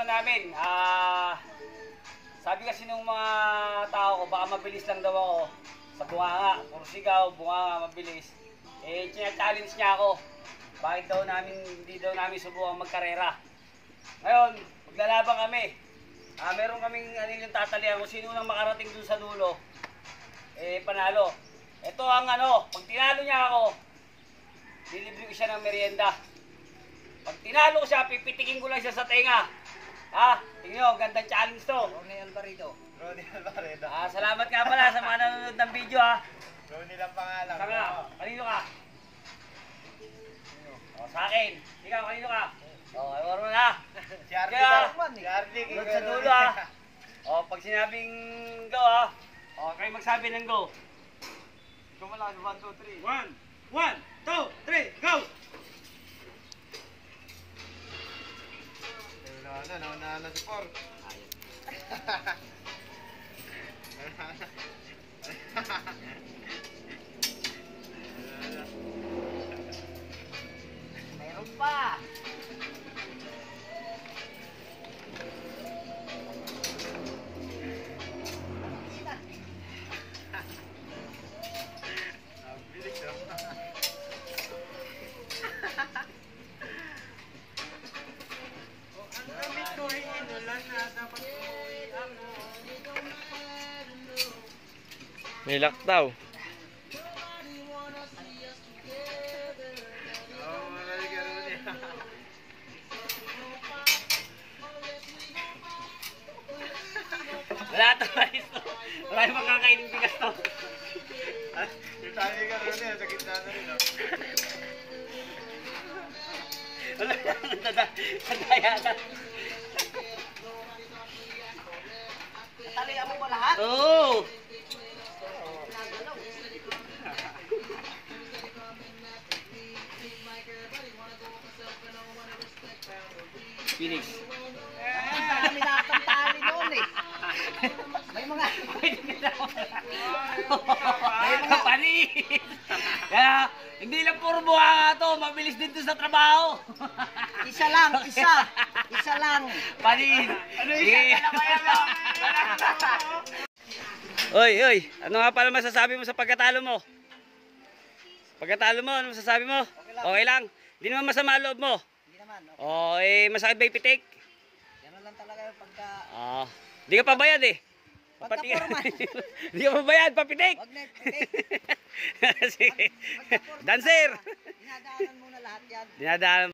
namin. Sabi kasi nung mga tao ko, baka mabilis lang daw ako sa bunganga. Puro sigaw, bunganga, mabilis. Eh, challenge niya ako. Bakit daw namin, hindi daw namin subukan magkarera. Ngayon, maglalaban kami. Meron kaming yung tatalian kung sino nang makarating dun sa dulo. Eh, panalo. Ito ang pag tinalo niya ako, lilibre ko siya ng merienda. Pag tinalo ko siya, pipitikin ko lang siya sa tenga. Tingnan nyo, gandang challenge to. Ronnie Alvarado. Salamat nga pala sa mga nanonood ng video Ronnie lang pangalan. Saka, kanino ka? Sa akin. Ikaw, kanino ka? Ewan mo na. Si Ardy Kaya, daw. Si Ardy. doon sa dulo pag sinabing go kayo magsabi ng go. Gumalan, 1, 2, 3. 1, 2, 3, go! Nauna na si Por. Meron pa. Bilis daw. Ang gamit ko ay inulan na dapat umuwi ako. May lock daw. Marami ka rin niya. Wala to, guys. Wala yung makakainin bigas to. Yung tali ka rin niya, sa gitna na rin. Wala nadaya na. Natalian mo ba lahat? Oo. Phoenix. Ang dami natang tali noon eh. May mga... May mga panis. Kaya, hindi lang puro buhanga to. Mabilis din to sa trabaho. Isa lang, isa. Isa lang. Panis. Oy. Ano nga pala masasabi mo sa pagkatalo mo? Pagkatalo mo, ano masasabi mo? Okay lang. Hindi naman masama loob mo. Hindi naman. Okay. Masakit ba ipitik? Yan lang talaga yung pagka... Hindi ka pabayad eh. Pagka-formal. Hindi ka pabayad, papitik. Wag na ipitik. Sige. Dancer. Dinadaanan muna lahat yan. Dinadaan